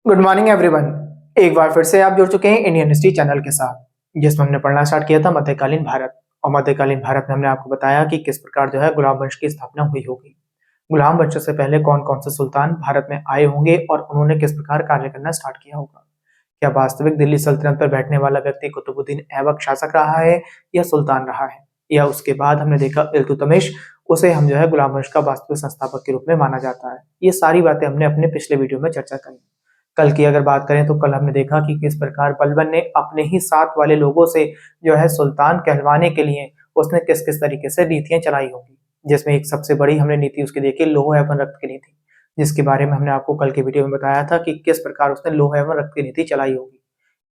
Good morning everyone. एक बार फिर से आप जुड़ चुके हैं इंडियन हिस्ट्री चैनल के साथ, जिसमें हमने पढ़ना स्टार्ट किया था मध्यकालीन भारत। और मध्यकालीन भारत में हमने आपको बताया कि किस प्रकार जो है गुलाम वंश की स्थापना हुई होगी। गुलाम वंश से पहले कौन कौन से सुल्तान भारत में आए होंगे और उन्होंने किस प्रकार कार्य करना स्टार्ट किया होगा। क्या वास्तविक दिल्ली सल्तनत पर बैठने वाला व्यक्ति कुतुबुद्दीन ऐबक शासक रहा है या सुल्तान रहा है, या उसके बाद हमने देखा इल्तुतमिश, उसे हम जो है गुलाम वंश का वास्तविक संस्थापक के रूप में माना जाता है। ये सारी बातें हमने अपने पिछले वीडियो में चर्चा करी। कल की अगर बात करें तो कल हमने देखा कि किस प्रकार बलबन ने अपने ही साथ वाले लोगों से जो है सुल्तान कहलवाने के लिए उसने किस किस तरीके से नीतियां चलाई होंगी, जिसमें एक सबसे बड़ी हमने नीति उसकी देखी लोह एवं रक्त की नीति, जिसके बारे में हमने आपको कल के वीडियो में बताया था कि किस प्रकार उसने लोह एवं रक्त की नीति चलाई होगी।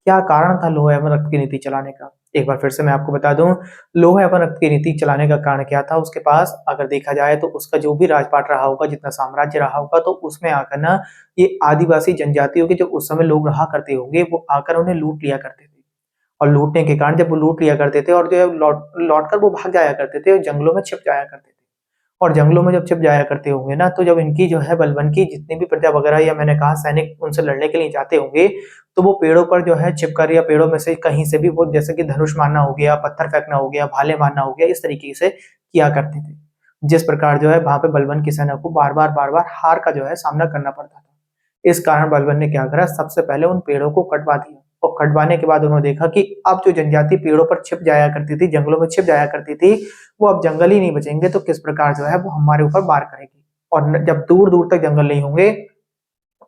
क्या कारण था लोह एवं रक्त की नीति चलाने का, एक बार फिर से मैं आपको बता दूं। लोह एवं रक्त की नीति चलाने का कारण क्या था, उसके पास अगर देखा जाए तो उसका जो भी राजपाट रहा होगा, जितना साम्राज्य रहा होगा, तो उसमें आकर ना ये आदिवासी जनजातियों के जो उस समय लोग रहा करते होंगे वो आकर उन्हें लूट लिया करते थे। और लूटने के कारण जब वो लूट लिया करते थे और जो है लौट लौट कर वो भाग जाया करते थे और जंगलों में छिप जाया करते थे। और जंगलों में जब छिप जाया करते होंगे ना, तो जब इनकी जो है बलबन की जितनी भी प्रजा वगैरह या मैंने कहा सैनिक उनसे लड़ने के लिए जाते होंगे, तो वो पेड़ों पर जो है छिपकर या पेड़ों में से कहीं से भी वो जैसे कि धनुष मारना हो गया, पत्थर फेंकना हो गया, भाले मारना हो गया, इस तरीके से किया करते थे। जिस प्रकार जो है वहां पे बलबन की सेना को बार बार हार का जो है सामना करना पड़ता था। इस कारण बलबन ने क्या करा, सबसे पहले उन पेड़ों को कटवा दिया। और कटवाने के बाद उन्होंने देखा कि अब जो जनजाति पेड़ों पर छिप जाया करती थी, जंगलों में छिप जाया करती थी, वो अब जंगल ही नहीं बचेंगे, तो किस प्रकार जो है वो हमारे ऊपर वार करेगी। और जब दूर दूर तक जंगल नहीं होंगे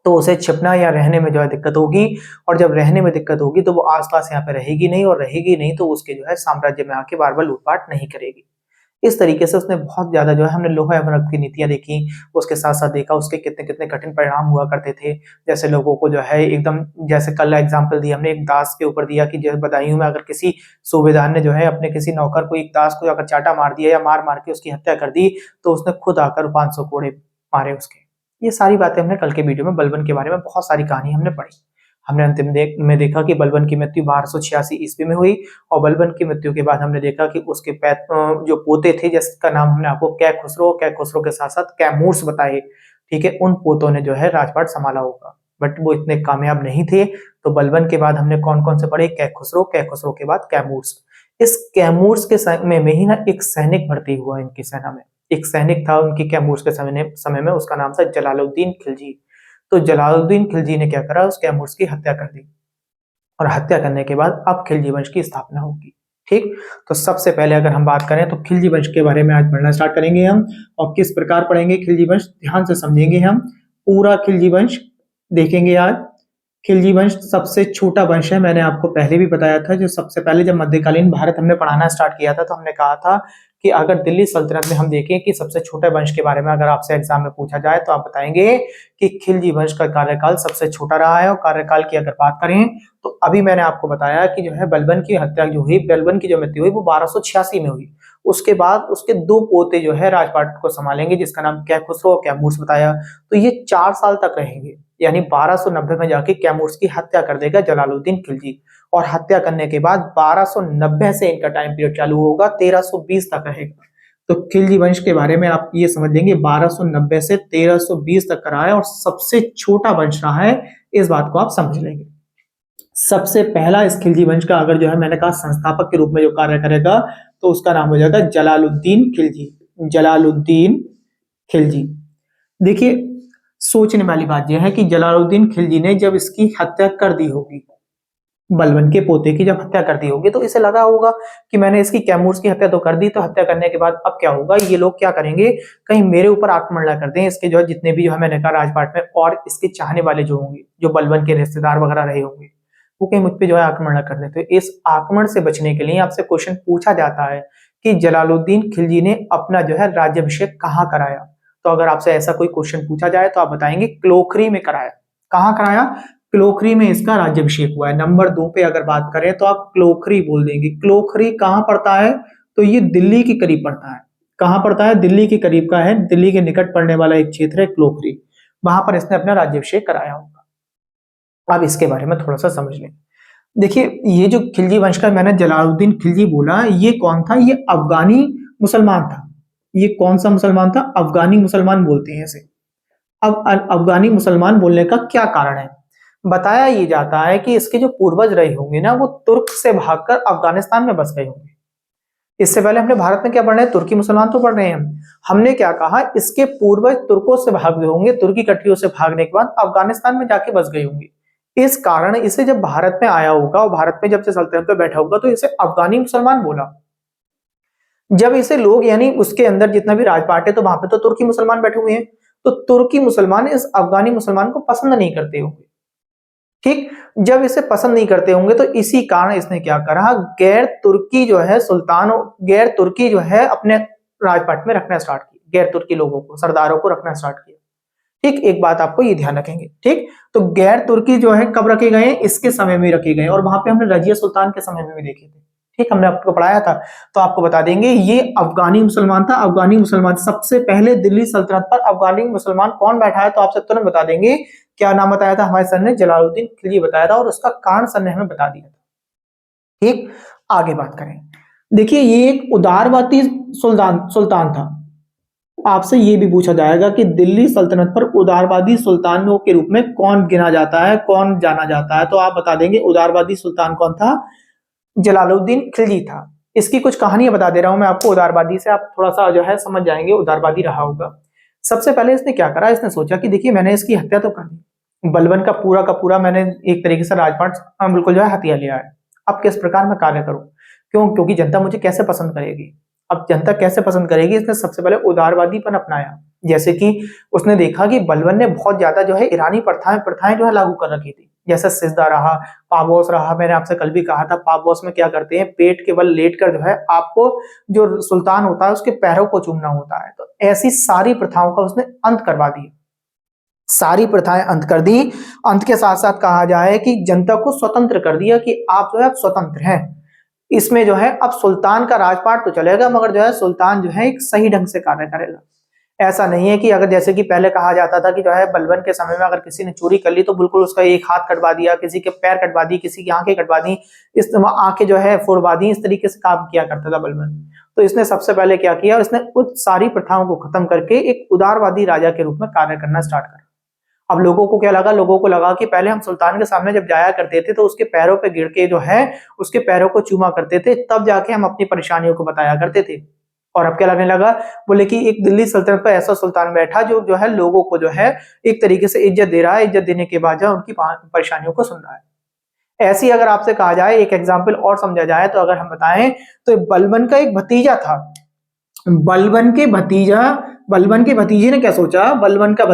तो उसे छिपना या रहने में जो है दिक्कत होगी। और जब रहने में दिक्कत होगी तो वो आसपास यहाँ पे रहेगी नहीं, और रहेगी नहीं तो उसके जो है साम्राज्य में आके बार बार लूटपाट नहीं करेगी। इस तरीके से उसने बहुत ज्यादा जो है हमने लोहा एवं रक्त की नीतियां देखी। उसके साथ साथ देखा उसके कितने कितने कठिन परिणाम हुआ करते थे। जैसे लोगों को जो है एकदम, जैसे कल एग्जाम्पल दिया हमने एक दास के ऊपर दिया कि जैसे बदायूं में अगर किसी सूबेदार ने जो है अपने किसी नौकर को, एक दास को अगर चाटा मार दिया या मार मार के उसकी हत्या कर दी, तो उसने खुद आकर 500 कोड़े मारे उसके। ये सारी बातें हमने कल के वीडियो में बलबन के बारे में बहुत सारी कहानी हमने पढ़ी। हमने अंतिम में देखा कि बलबन की मृत्यु 1286 ईस्वी में हुई। और बलबन की मृत्यु के बाद हमने देखा कि उसके जो पोते थे, जिसका नाम हमने आपको कै खुसरो के साथ साथ कैमूर्स बताए, ठीक है, उन पोतों ने जो है राजपाट संभाला होगा, बट वो इतने कामयाब नहीं थे। तो बलबन के बाद हमने कौन कौन से पढ़े, कै खुसरो के बाद कैमूर्स। इस कैमूर्स के समय में ही ना एक सैनिक भर्ती हुआ इनकी सेना में। एक सैनिक था उनकी कैमूर्स के समय में, उसका नाम था जलालुद्दीन खिलजी। तो जलालुद्दीन खिलजी ने क्या करा, उस कैमूर्स की हत्या कर दी। और हत्या करने के बाद अब खिलजी वंश की स्थापना होगी। ठीक, तो सबसे पहले अगर हम बात करें तो खिलजी वंश के बारे में आज पढ़ना स्टार्ट करेंगे हम। और किस प्रकार पढ़ेंगे खिलजी वंश, ध्यान से समझेंगे हम पूरा खिलजी वंश देखेंगे आज। खिलजी वंश सबसे छोटा वंश है, मैंने आपको पहले भी बताया था। जो सबसे पहले जब मध्यकालीन भारत हमने पढ़ाना स्टार्ट किया था तो हमने कहा था कि अगर दिल्ली सल्तनत में हम देखें कि सबसे छोटे वंश के बारे में अगर आपसे एग्जाम में पूछा जाए तो आप बताएंगे कि खिलजी वंश का कार्यकाल सबसे छोटा रहा है। और कार्यकाल की अगर बात करें तो अभी मैंने आपको बताया कि जो है बलबन की हत्या जो हुई, बलबन की जो मृत्यु हुई वो 1286 में हुई। उसके बाद उसके दो पोते जो है राजपाट को संभालेंगे, जिसका नाम कै खुसरो और कैमूर्स बताया। तो ये 4 साल तक रहेंगे, यानी 1290 में जाके कैमूर्स की हत्या कर देगा जलालुद्दीन खिलजी। और हत्या करने के बाद 1290 से इनका टाइम पीरियड चालू होगा, 1320 तक रहेगा। तो खिलजी वंश के बारे में आप ये समझ लेंगे 1290 से 1320 तक का रहा है और सबसे छोटा वंश रहा है, इस बात को आप समझ लेंगे। सबसे पहला इस खिलजी वंश का अगर जो है मैंने कहा संस्थापक के रूप में जो कार्य करेगा तो उसका नाम हो जाएगा जलालुद्दीन खिलजी। जलालुद्दीन खिलजी। देखिए, सोचने वाली बात यह है कि जलालुद्दीन खिलजी ने जब इसकी हत्या कर दी होगी, बलबन के पोते की जब हत्या कर दी होगी, तो इसे लगा होगा कि मैंने इसकी कैमूर्स की हत्या तो कर दी, तो हत्या करने के बाद अब क्या होगा, ये लोग क्या करेंगे, कहीं मेरे ऊपर आक्रमण ना कर दें। इसके जो है जितने भी जो है मैंने कहा राजपाट में और इसके चाहने वाले जो होंगे, जो बलबन के रिश्तेदार वगैरह रहे होंगे, वो कहीं मुझ पे जो है आक्रमण ना कर दें। तो इस आक्रमण से बचने के लिए आपसे क्वेश्चन पूछा जाता है कि जलालुद्दीन खिलजी ने अपना जो है राज्याभिषेक कहाँ कराया। तो अगर आपसे ऐसा कोई क्वेश्चन पूछा जाए तो आप बताएंगे क्लोखरी में कराया। कहाँ कराया, क्लोखरी में इसका राज्याभिषेक हुआ है। नंबर 2 पे अगर बात करें तो आप क्लोखरी बोल देंगे। क्लोखरी कहाँ पड़ता है, तो ये दिल्ली के करीब पड़ता है। कहाँ पड़ता है, दिल्ली के करीब का है, दिल्ली के निकट पड़ने वाला एक क्षेत्र है क्लोखरी, वहां पर इसने अपना राज्याभिषेक कराया होगा। अब इसके बारे में थोड़ा सा समझ लें। देखिए, ये जो खिलजी वंश का मैंने जलालुद्दीन खिलजी बोला, ये कौन था, ये अफगानी मुसलमान था। ये कौन सा मुसलमान था, अफगानी मुसलमान बोलते हैं इसे। अब अफगानी मुसलमान बोलने का क्या कारण है, बताया ये जाता है कि इसके जो पूर्वज रहे होंगे ना, वो तुर्क से भागकर अफगानिस्तान में बस गए होंगे। इससे पहले हमने भारत में क्या पढ़ रहे हैं, तुर्की मुसलमान तो पढ़ रहे हैं हमने क्या कहा, इसके पूर्वज तुर्कों से भाग गए होंगे, तुर्की कट्टियों से भागने के बाद अफगानिस्तान में जाके बस गए होंगे। इस कारण इसे जब भारत में आया होगा और भारत में जब से सल्तनत पे बैठा होगा तो इसे अफगानी मुसलमान बोला। जब इसे लोग यानी उसके अंदर जितना भी राजपाट है तो वहां पे तो तुर्की मुसलमान बैठे हुए हैं, तो तुर्की मुसलमान इस अफगानी मुसलमान को पसंद नहीं करते होंगे। ठीक, जब इसे पसंद नहीं करते होंगे तो इसी कारण इसने क्या करा, गैर तुर्की जो है सुल्तान, गैर तुर्की जो है अपने राजपाट में रखना स्टार्ट किया, गैर तुर्की लोगों को, सरदारों को रखना स्टार्ट किया। ठीक, एक बात आपको ये ध्यान रखेंगे। ठीक, तो गैर तुर्की जो है कब रखे गए, इसके समय में रखे गए, और वहां पे हमने रजिया सुल्तान के समय में भी देखे थे। ठीक, हमने आपको पढ़ाया था, तो आपको बता देंगे ये अफगानी मुसलमान था। अफगानी मुसलमान सबसे पहले दिल्ली सल्तनत पर अफगानी मुसलमान कौन बैठा है, तो आपसे तुरंत बता देंगे। क्या नाम बताया था हमारे सर ने, जलालुद्दीन खिलजी बताया था, और उसका कारण सर ने हमें बता दिया था। ठीक, आगे बात करें। देखिए ये एक उदारवादी सुल्तान था। आपसे ये भी पूछा जाएगा कि दिल्ली सल्तनत पर उदारवादी सुल्तानों के रूप में कौन गिना जाता है, कौन जाना जाता है, तो आप बता देंगे उदारवादी सुल्तान कौन था, जलालुद्दीन खिलजी था। इसकी कुछ कहानियां बता दे रहा हूं मैं आपको उदारवादी से, आप थोड़ा सा जो है समझ जाएंगे उदारवादी रहा होगा। सबसे पहले इसने क्या करा, इसने सोचा कि देखिए मैंने इसकी हत्या तो कर दी, बलबन का पूरा मैंने एक तरीके से राजपाट बिल्कुल जो है हत्या लिया है, अब किस प्रकार मैं कार्य करूं, क्यों, क्योंकि जनता मुझे कैसे पसंद करेगी। अब जनता कैसे पसंद करेगी, इसने सबसे पहले उदारवादीपन अपनाया। जैसे कि उसने देखा कि बलबन ने बहुत ज्यादा जो है ईरानी प्रथाएं जो है लागू कर रखी थी, जैसे सिजदा रहा, पाबोस रहा। मैंने आपसे कल भी कहा था, पाबोस में क्या करते हैं, पेट के बल लेटकर जो है आपको जो सुल्तान होता है उसके पैरों को चूमना होता है। तो ऐसी सारी प्रथाओं का उसने अंत करवा दिया, सारी प्रथाएं अंत कर दी। अंत के साथ साथ कहा जाए कि जनता को स्वतंत्र कर दिया कि आप जो है स्वतंत्र हैं। इसमें जो है अब सुल्तान का राजपाट तो चलेगा, मगर जो है सुल्तान जो है एक सही ढंग से कार्य करेगा। ऐसा नहीं है कि अगर जैसे कि पहले कहा जाता था कि जो है बलबन के समय में अगर किसी ने चोरी कर ली तो बिल्कुल उसका एक हाथ कटवा दिया, किसी के पैर कटवा दी, किसी की आंखें कटवा दी, इस आंखें जो है फोड़वा दी, इस तरीके से काम किया करता था बलबन। तो इसने सबसे पहले क्या किया, इसने उस सारी प्रथाओं को खत्म करके एक उदारवादी राजा के रूप में कार्य करना स्टार्ट करा। अब लोगों को क्या लगा, लोगों को लगा कि पहले हम सुल्तान के सामने जब जाया करते थे तो उसके पैरों पे गिर के जो है उसके पैरों को चूमा करते थे, तब जाके हम अपनी परेशानियों को बताया करते थे। और अब क्या लगने लगा, बोले कि एक दिल्ली सल्तनत पर ऐसा सुल्तान बैठा जो है लोगों को जो है एक तरीके से इज्जत दे रहा है, इज्जत देने के बाद जो उनकी परेशानियों को सुन रहा है। ऐसी अगर आपसे कहा जाए, एक एग्जाम्पल और समझा जाए, तो अगर हम बताएं तो बलबन का एक भतीजा था, बलबन के भतीजे ने क्या सोचा, बलबन का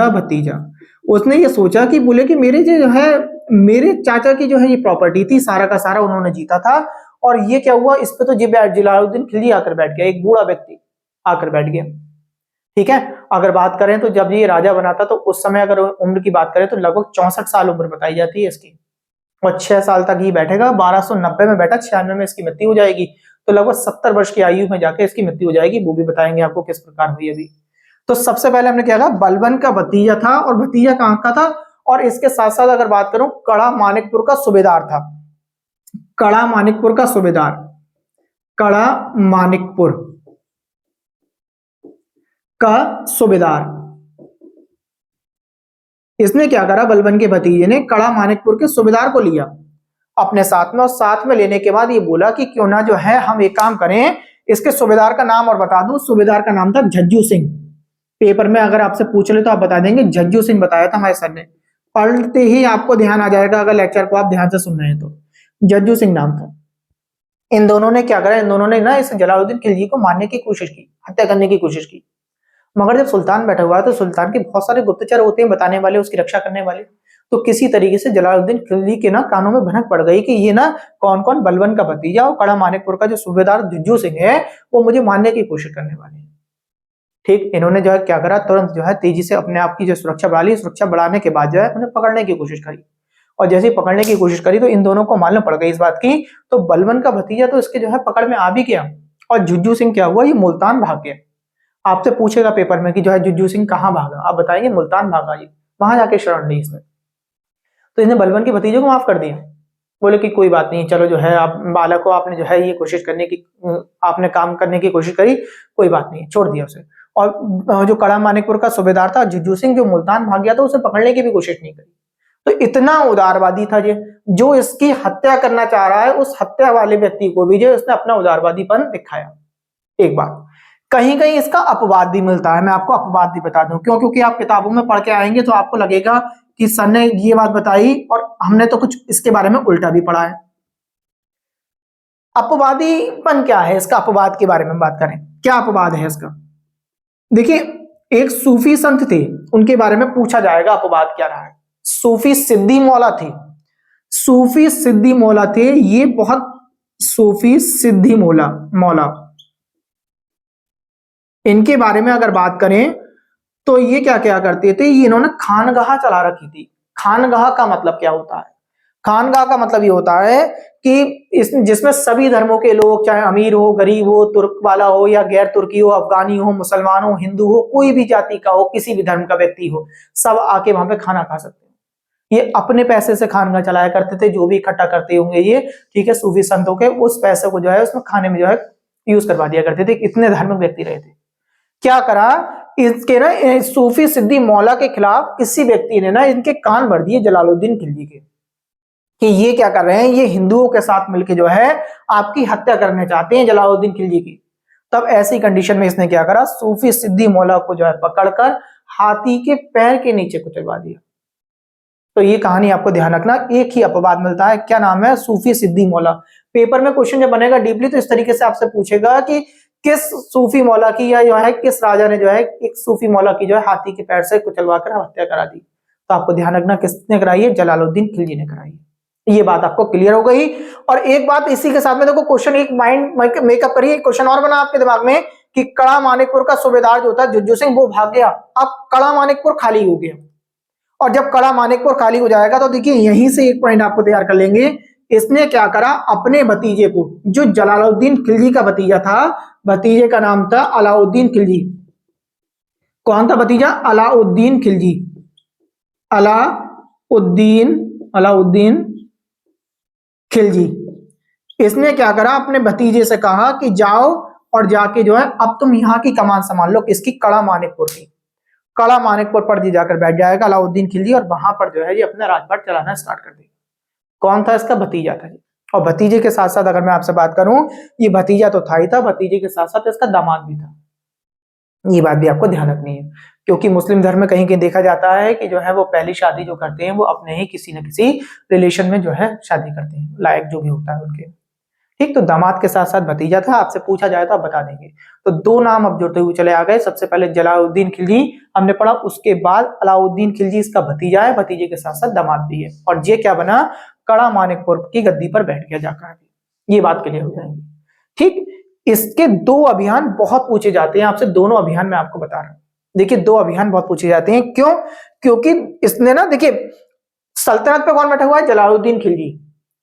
भतीजा उसने ये सोचा कि बोले कि मेरे जो है मेरे चाचा की जो है ये प्रॉपर्टी थी, सारा का सारा उन्होंने जीता था, और ये क्या हुआ, इस पे तो जलालुद्दीन खिलजी आकर बैठ गया, एक बूढ़ा व्यक्ति आकर बैठ गया। ठीक है, अगर बात करें तो जब ये राजा बना था तो उस समय अगर उम्र की बात करें तो लगभग 64 साल उम्र बताई जाती है इसकी, और 6 साल तक ही बैठेगा। 1290 में बैठा, 96 में इसकी मृत्यु हो जाएगी, तो लगभग 70 वर्ष की आयु में जाके इसकी मृत्यु हो जाएगी। वो भी बताएंगे आपको किस प्रकार हुई अभी। तो सबसे पहले हमने क्या कहा, बलबन का भतीजा था, और भतीजा कहां का था, और इसके साथ साथ अगर बात करूं कड़ा मानिकपुर का सूबेदार था, कड़ा मानिकपुर का सूबेदार, कड़ा मानिकपुर का सूबेदार। इसने क्या करा, बलबन के भतीजे ने कड़ा मानिकपुर के सूबेदार को लिया अपने साथ में, और साथ में लेने के बाद ये बोला कि क्यों ना जो है हम एक काम करें, इसके सूबेदार का नाम और बता दूं, सूबेदार का नाम था झज्जू सिंह। पेपर में अगर आपसे पूछ ले तो आप बता देंगे झज्जू सिंह बताया था हमारे सर ने, पढ़ते ही आपको ध्यान आ जाएगा अगर लेक्चर को आप ध्यान से सुन रहे हैं तो। झज्जू सिंह नाम था। इन दोनों ने क्या करा, इन दोनों ने ना इस जलालुद्दीन खिलजी को मारने की कोशिश की, हत्या करने की कोशिश की। मगर जब सुल्तान बैठा हुआ है तो सुल्तान के बहुत सारे गुप्तचर होते हैं बताने वाले, उसकी रक्षा करने वाले। तो किसी तरीके से जलालुद्दीन खिलजी के ना कानों में भनक पड़ गई कि ये ना कौन कौन, बलबन का भतीजा और कड़ा मानिकपुर का जो सूबेदार झज्जू सिंह है वो मुझे मारने की कोशिश करने वाले हैं। ठीक, इन्होंने जो है क्या करा, तुरंत जो है तेजी से अपने आप की जो सुरक्षा बढ़ा ली। सुरक्षा बढ़ाने के बाद जो है उन्हें पकड़ने की कोशिश करी, और जैसे ही पकड़ने की कोशिश करी तो इन दोनों को मालूम पड़ गई इस बात की। तो बलबन का भतीजा तो इसके जो है पकड़ में आ भी गया, और झज्जू सिंह क्या हुआ, ये मुल्तान भाग गया। आपसे पूछेगा पेपर में कि जो है झज्जू सिंह कहाँ भागा, आप बताएंगे मुल्तान भागा, ये वहां जाके शरण ली इसने। तो इसने बलबन के भतीजे को माफ कर दिया, बोले कि कोई बात नहीं, चलो जो है आप बालक को आपने जो है ये कोशिश करने की, आपने काम करने की कोशिश करी, कोई बात नहीं, छोड़ दिया उसे। और जो कड़ा मानिकपुर का सूबेदार था जुज्जू सिंह, जो मुल्तान भाग गया था, उसे पकड़ने की भी कोशिश नहीं करी। तो इतना उदारवादी था ये, जो इसकी हत्या करना चाह रहा है उस हत्या वाले व्यक्ति को भी जो उसने अपना उदारवादीपन दिखाया। एक बात, कहीं कहीं इसका अपवाद भी मिलता है, मैं आपको अपवाद भी बता दूं, क्यों? क्योंकि आप किताबों में पढ़ के आएंगे तो आपको लगेगा कि सर ने ये बात बताई और हमने तो कुछ इसके बारे में उल्टा भी पढ़ा है। अपवादीपन क्या है इसका? अपवाद के बारे में बात करें, क्या अपवाद है इसका? देखिए, एक सूफी संत थे, उनके बारे में पूछा जाएगा अपवाद क्या रहा है। सूफी सिद्दी मौला थे, सूफी सिद्दी मौला थे, ये बहुत सूफी सिद्दी मौला इनके बारे में अगर बात करें तो ये क्या क्या करते थे, ये इन्होंने खानगाह चला रखी थी। खानगाह का मतलब क्या होता है? खानगाह का मतलब ये होता है कि जिसमें सभी धर्मों के लोग, चाहे अमीर हो, गरीब हो, तुर्क वाला हो या गैर तुर्की हो, अफगानी हो, मुसलमान हो, हिंदू हो, कोई भी जाति का हो, किसी भी धर्म का व्यक्ति हो, सब आके वहां पे खाना खा सकते हैं। ये अपने पैसे से खानगाह चलाया करते थे, जो भी इकट्ठा करते होंगे ये, ठीक है, सूफी संतों के, उस पैसे को जो है उसमें खाने में जो है यूज करवा दिया करते थे। इतने धार्मिक व्यक्ति रहे थे। क्या करा इसके ना, सूफी सिद्दी मौला के खिलाफ किसी व्यक्ति ने ना इनके कान भर दिए जलालुद्दीन खिलजी के, कि ये क्या कर रहे हैं, ये हिंदुओं के साथ मिलकर जो है आपकी हत्या करने चाहते हैं, जलालुद्दीन खिलजी की। तब ऐसी कंडीशन में इसने क्या करा, सूफी सिद्दी मौला को जो है पकड़कर हाथी के पैर के नीचे कुचलवा दिया। तो ये कहानी आपको ध्यान रखना, एक ही अपवाद मिलता है, क्या नाम है? सूफी सिद्दी मौला। पेपर में क्वेश्चन जब बनेगा डीपली तो इस तरीके से आपसे पूछेगा कि किस सूफी मौला की या जो है किस राजा ने जो है एक सूफी मौला की जो है हाथी के पैर से कुचलवा कर हत्या करा दी। तो आपको ध्यान रखना किसने कराई है? जलालुद्दीन खिलजी ने कराई है। ये बात आपको क्लियर हो गई। और एक बात इसी के साथ में देखो, क्वेश्चन एक माइंड मेकअप करिए, क्वेश्चन और बना आपके दिमाग में कि कड़ा मानिकपुर का सूबेदार जो था जुज्जू सिंह, वो भाग गया, अब कड़ा मानिकपुर खाली हो गया। और जब कड़ा मानिकपुर खाली हो जाएगा तो देखिए यहीं से एक पॉइंट आपको तैयार कर लेंगे, इसने क्या करा, अपने भतीजे को, जो जलालुद्दीन खिलजी का भतीजा था, भतीजे का नाम था अलाउद्दीन खिलजी। कौन था भतीजा? अलाउद्दीन खिलजी। अलाउद्दीन खिलजी। इसने क्या करा, अपने भतीजे से कहा कि जाओ और जाके जो है अब तुम यहाँ की कमान संभाल लो, किसकी? कड़ा मानिकपुर की। कड़ा मानिकपुर पर जी जाकर बैठ जाएगा अलाउद्दीन खिलजी और वहां पर जो है ये अपना राजपाट चलाना स्टार्ट कर देगा। कौन था? इसका भतीजा था। और भतीजे के साथ साथ अगर मैं आपसे बात करूं, ये भतीजा तो था ही था, भतीजे के साथ साथ इसका दामाद भी था। ये बात भी आपको ध्यान रखनी है, क्योंकि मुस्लिम धर्म में कहीं कहीं देखा जाता है कि जो है वो पहली शादी जो करते हैं वो अपने ही किसी न किसी रिलेशन में जो है शादी करते हैं, लायक जो भी होता है उनके। ठीक, तो दामाद के साथ साथ भतीजा था। आपसे पूछा जाए तो आप बता देंगे। तो दो नाम अब जुड़ते हुए चले आ गए। सबसे पहले जलालुद्दीन खिलजी हमने पढ़ा, उसके बाद अलाउद्दीन खिलजी इसका भतीजा है, भतीजे के साथ साथ दामाद भी है। और ये क्या बना? कड़ा मानिकपुर की गद्दी पर बैठ गया जाकर। ये बात क्लियर हो जाएगी। ठीक, इसके दो अभियान बहुत पूछे जाते हैं आपसे, दोनों अभियान मैं आपको बता रहा हूं। देखिए, दो अभियान बहुत पूछे जाते हैं। क्यों? क्योंकि इसने ना, देखिए, सल्तनत पे कौन बैठा हुआ है? जलालुद्दीन खिलजी।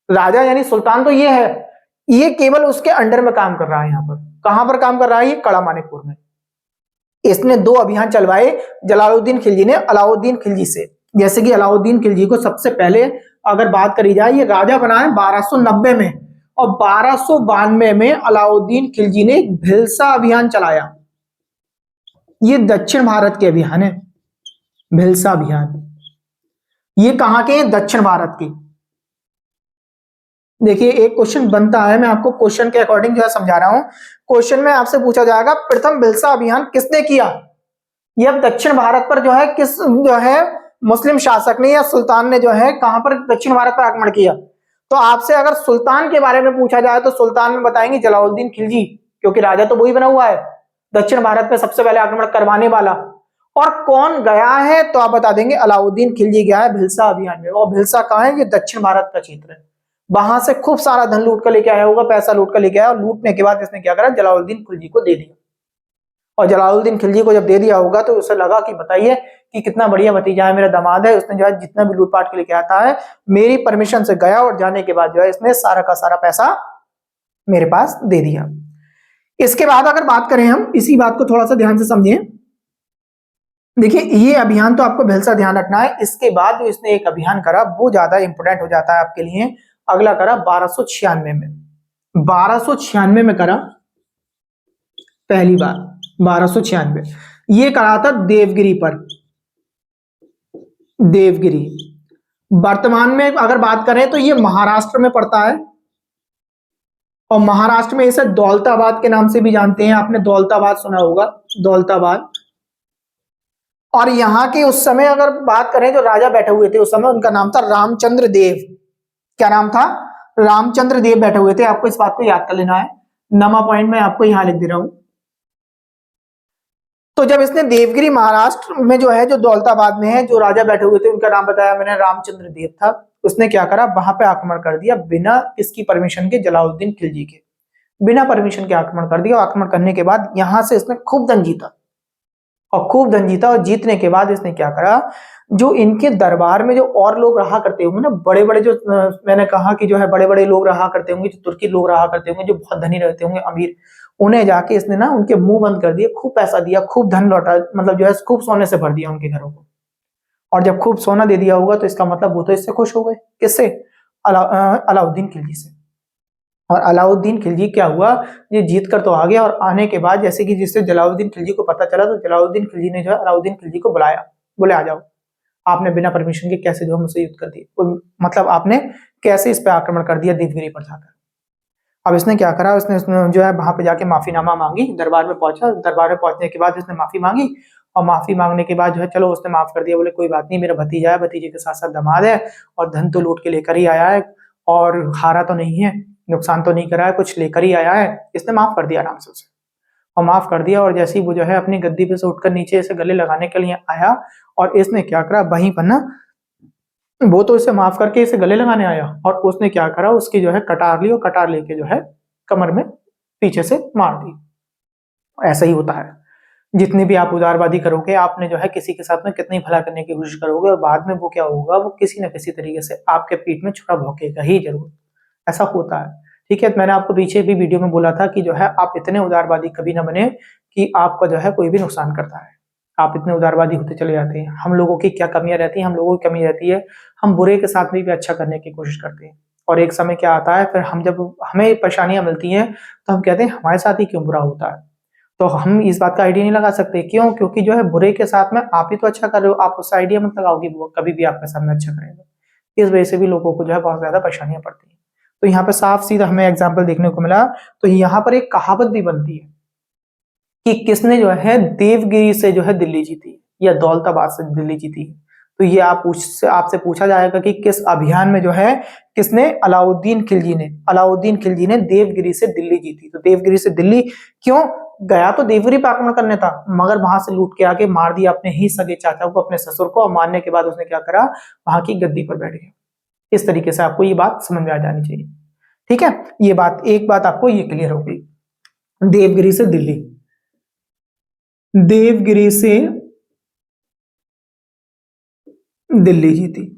राजा यानी सुल्तान तो ये है, ये केवल उसके अंडर में काम कर रहा है। यहाँ पर कहां पर काम कर रहा है? ये कड़ा मानिकपुर में। इसने दो अभियान चलवाए जलालुद्दीन खिलजी ने अलाउद्दीन खिलजी से। जैसे कि अलाउद्दीन खिलजी को सबसे पहले अगर बात करी जाए, ये राजा बना है 1290 में, और 1292 में अलाउद्दीन खिलजी ने एक भिलसा अभियान चलाया। ये दक्षिण भारत के अभियान है, भिलसा अभियान। ये कहां के? दक्षिण भारत के। देखिए, एक क्वेश्चन बनता है, मैं आपको क्वेश्चन के अकॉर्डिंग जो है समझा रहा हूं। क्वेश्चन में आपसे पूछा जाएगा प्रथम भिलसा अभियान किसने किया? ये अब दक्षिण भारत पर जो है किस जो है मुस्लिम शासक ने या सुल्तान ने जो है कहां पर दक्षिण भारत पर आक्रमण किया? तो आपसे अगर सुल्तान के बारे में पूछा जाए तो सुल्तान में बताएंगे जलालुद्दीन खिलजी, क्योंकि राजा तो वही बना हुआ है, दक्षिण भारत में सबसे पहले आक्रमण करवाने वाला। और कौन गया है? तो आप बता देंगे अलाउद्दीन खिलजी गया है भिलसा अभियान में। और भिलसा कहां है? ये दक्षिण भारत का क्षेत्र है। वहां से खूब सारा धन लूट कर लेके आया होगा, पैसा लूट कर लेके आया, और लूटने के बाद इसने क्या करा? जलालुद्दीन खिलजी को दे दिया। और जलालुद्दीन खिलजी को जब दे दिया होगा तो उसे लगा कि बताइए कि कितना बढ़िया भतीजा है, मेरा दामाद है, उसने जो है जितना भी लूटपाट के लेके आता है मेरी परमिशन से गया, और जाने के बाद जो है इसने सारा का सारा पैसा मेरे पास दे दिया। इसके बाद अगर बात करें हम, इसी बात को थोड़ा सा ध्यान से समझें। देखिए, ये अभियान तो आपको भिलसा ध्यान रखना है। इसके बाद जो इसने एक अभियान करा वो ज्यादा इंपोर्टेंट हो जाता है आपके लिए। अगला करा 1296 में। 1296 में करा पहली बार। 1296 ये करा था देवगिरी पर। देवगिरी वर्तमान में अगर बात करें तो ये महाराष्ट्र में पड़ता है, और महाराष्ट्र में इसे दौलताबाद के नाम से भी जानते हैं, आपने दौलताबाद सुना होगा, दौलताबाद। और यहाँ के उस समय अगर बात करें जो राजा बैठे हुए थे उस समय, उनका नाम था रामचंद्र देव। क्या नाम था? रामचंद्र देव बैठे हुए थे। आपको इस बात को याद कर लेना है, नमा पॉइंट में आपको यहां लिख दे रहा हूं। तो जब इसने देवगिरी महाराष्ट्र में जो है, जो दौलताबाद में है, जो राजा बैठे हुए थे उनका नाम बताया मैंने, रामचंद्र देव था। उसने क्या करा, वहां पे आक्रमण कर दिया बिना इसकी परमिशन के, जलालुद्दीन खिलजी के बिना परमिशन के आक्रमण कर दिया। आक्रमण करने के बाद यहां से इसने खूब धन जीता, और खूब धन जीता, और जीतने के बाद इसने क्या करा, जो इनके दरबार में जो और लोग रहा करते होंगे ना, बड़े बड़े, जो मैंने कहा कि जो है बड़े बड़े लोग रहा करते होंगे, जो तुर्की लोग रहा करते होंगे, जो बहुत धनी रहते होंगे, अमीर, उन्हें जाके इसने ना उनके मुंह बंद कर दिए, खूब पैसा दिया, खूब धन लौटा, मतलब जो है खूब सोने से भर दिया उनके घरों को। और जब खूब सोना दे दिया होगा तो इसका मतलब वो तो इससे खुश हो गए। किससे? अलाउद्दीन खिलजी से। और अलाउद्दीन खिलजी क्या हुआ, ये जीत कर तो आ गया, और आने के बाद जैसे कि जिससे जलालुद्दीन खिलजी को पता चला, तो जलालुद्दीन खिलजी ने जो है अलाउद्दीन खिलजी को बुलाया, बोले आ जाओ, आपने बिना परमिशन के कैसे जो है मुझसे युद्ध कर दिया, मतलब आपने कैसे इस पे आक्रमण कर दिया देवगिरी पर जाकर। अब इसने क्या करा, उसने जो है वहां पे जाके माफीनामा मांगी, दरबार में पहुंचा, दरबार में पहुंचने के बाद इसने माफी मांगी, और माफी मांगने के बाद जो है चलो उसने माफ कर दिया, बोले कोई बात नहीं, मेरा भतीजा है, भतीजे के साथ साथ दामाद है, और धन तो लूट के लेकर ही आया है, और हारा तो नहीं है, नुकसान तो नहीं करा है, कुछ लेकर ही आया है। इसने माफ कर दिया आराम से उसे, और माफ कर दिया। और जैसे ही वो जो है अपनी गद्दी पे से उठकर नीचे इसे गले लगाने के लिए आया, और इसने क्या करा, वहीं पर ना, वो तो इसे माफ करके इसे गले लगाने आया, और उसने क्या करा, उसकी जो है कटार ली, और कटार लेके जो है कमर में पीछे से मार दी। ऐसा ही होता है, जितनी भी आप उदारवादी करोगे, आपने जो है किसी के साथ में कितनी भला करने की कोशिश करोगे, और बाद में वो क्या होगा, वो किसी न किसी तरीके से आपके पीठ में छुरा भौंकेगा ही जरूर। ऐसा होता है, ठीक है। मैंने आपको पीछे भी वीडियो में बोला था कि जो है आप इतने उदारवादी कभी ना बने कि आपका जो है कोई भी नुकसान करता है। आप इतने उदारवादी होते चले जाते हैं। हम लोगों की क्या कमियां रहती हैं, हम लोगों की कमी रहती है, हम बुरे के साथ में भी अच्छा करने की कोशिश करते हैं, और एक समय क्या आता है, फिर हम जब हमें परेशानियां मिलती हैं तो हम कहते हैं हमारे साथ ही क्यों बुरा होता है। तो हम इस बात का आइडिया नहीं लगा सकते, क्यों? क्योंकि जो है बुरे के साथ में आप ही तो अच्छा कर रहे हो, आप उसका आइडिया मत लगाओगे वो कभी भी आपके सामने अच्छा करेगा। इस वजह से भी लोगों को जो है बहुत ज्यादा परेशानियां पड़ती हैं। तो यहाँ पे साफ सीधा हमें एग्जाम्पल देखने को मिला। तो यहाँ पर एक कहावत भी बनती है कि किसने जो है देवगिरी से जो है दिल्ली जीती, या दौलताबाद से दिल्ली जीती। तो ये आपसे पूछा जाएगा कि किस अभियान में जो है किसने, अलाउद्दीन खिलजी ने देवगिरी से दिल्ली जीती। तो देवगिरी से दिल्ली क्यों गया, तो देवगिरी पर आक्रमण करने था, मगर वहां से लूट के आके मार दिया अपने ही सगे चाचा को, अपने ससुर को, और मारने के बाद उसने क्या करा, वहां की गद्दी पर बैठ गया। इस तरीके से आपको ये बात समझ में आ जानी चाहिए, ठीक है। ये बात, एक बात आपको ये क्लियर हो गई, देवगिरी से दिल्ली, देवगिरी से दिल्ली जीती।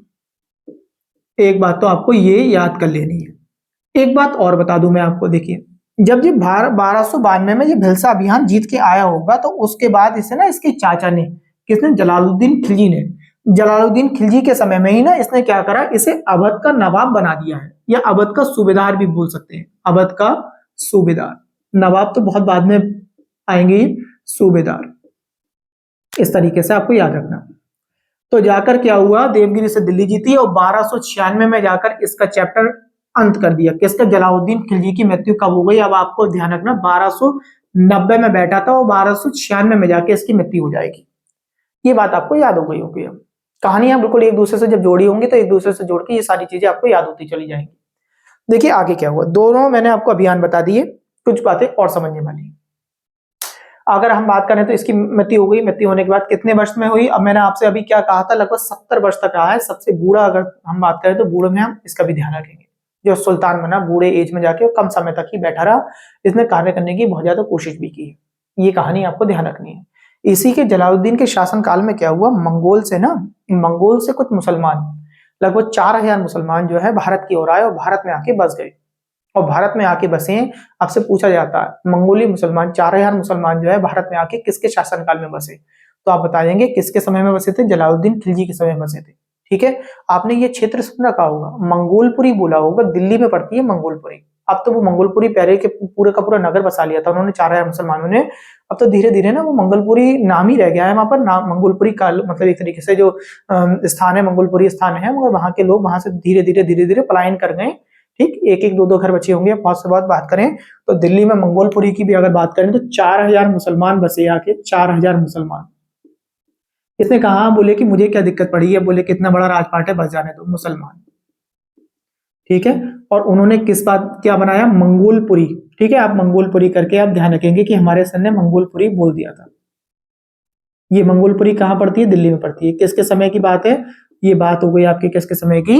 एक बात तो आपको ये याद कर लेनी है। एक बात और बता दूं मैं आपको, देखिए जब ये 1292 में ये भिलसा अभियान जीत के आया होगा, तो उसके बाद इसे ना इसके चाचा ने, किसने, जलालुद्दीन खिलजी ने, जलालुद्दीन खिलजी के समय में ही ना इसने क्या करा, इसे अवध का नवाब बना दिया है, या अवध का सूबेदार भी बोल सकते हैं। अवध का सूबेदार, नवाब तो बहुत बाद में आएंगे, सूबेदार, इस तरीके से आपको याद रखना। तो जाकर क्या हुआ, देवगिरी से दिल्ली जीती, और 1296 में जाकर इसका चैप्टर अंत कर दिया। किसका? जलालुद्दीन खिलजी की मृत्यु कब हो गई, अब आपको ध्यान रखना, 1290 में बैठा था, और 1296 में जाके इसकी मृत्यु हो जाएगी। ये बात आपको याद हो गई होगी। अब कहानियां बिल्कुल एक दूसरे से जब जोड़ी होंगी तो एक दूसरे से जोड़ के ये सारी चीजें आपको याद होती चली जाएंगी। देखिए आगे क्या हुआ, दोनों मैंने आपको अभियान बता दिए, कुछ बातें और समझने वाली। अगर हम बात करें तो इसकी मृत्यु हो गई, मृत्यु होने के बाद कितने वर्ष में हुई, अब मैंने आपसे अभी क्या कहा था, लगभग 70 वर्ष तक रहा है। सबसे बूढ़ा अगर हम बात करें तो बूढ़े में हम इसका भी ध्यान रखेंगे, जो सुल्तान बना बूढ़े एज में जाके कम समय तक ही बैठा रहा, इसने कार्य करने की बहुत ज्यादा कोशिश भी की है। ये कहानी आपको ध्यान रखनी है। इसी के जलालुद्दीन के शासन काल में क्या हुआ, मंगोल से कुछ मुसलमान, लगभग 4000 मुसलमान जो है भारत की ओर आए, और भारत में आके बस गए, और भारत में आके बसे। आपसे पूछा जाता है मंगोली मुसलमान, 4000 मुसलमान जो है भारत में आके किसके शासनकाल में बसे, तो आप बताएंगे किसके समय में बसे थे, जलालुद्दीन खिलजी के समय में बसे थे, ठीक है। आपने ये क्षेत्र सुन रखा होगा, मंगोलपुरी बोला होगा, दिल्ली में पड़ती है मंगोलपुरी, अब तो वो मंगोलपुरी पहले के पूरे का पूरा नगर बसा लिया था उन्होंने 4000 मुसलमानों ने। अब तो धीरे धीरे ना वो मंगोलपुरी नाम ही रह गया है वहां पर, नाम मंगोलपुरी काल मतलब एक तरीके से जो स्थान है मंगोलपुरी स्थान है, मगर वहां के लोग वहां से धीरे धीरे पलायन कर गए। ठीक, एक एक दो दो घर बचे होंगे। बहुत से बहुत बात करें तो दिल्ली में मंगोलपुरी की भी अगर बात करें तो 4000 मुसलमान बसे आके, 4000 मुसलमान। इसने कहा, बोले कि मुझे क्या दिक्कत पड़ी है, बोले कितना बड़ा राजपाट है, बस जाने दो मुसलमान। ठीक है, और उन्होंने किस बात क्या बनाया, मंगोलपुरी। ठीक है, आप मंगोलपुरी करके आप ध्यान रखेंगे कि हमारे सर ने मंगोलपुरी बोल दिया था। ये मंगोलपुरी कहां पड़ती है, दिल्ली में पड़ती है। किसके समय की बात है, ये बात हो गई आपकी किसके समय की,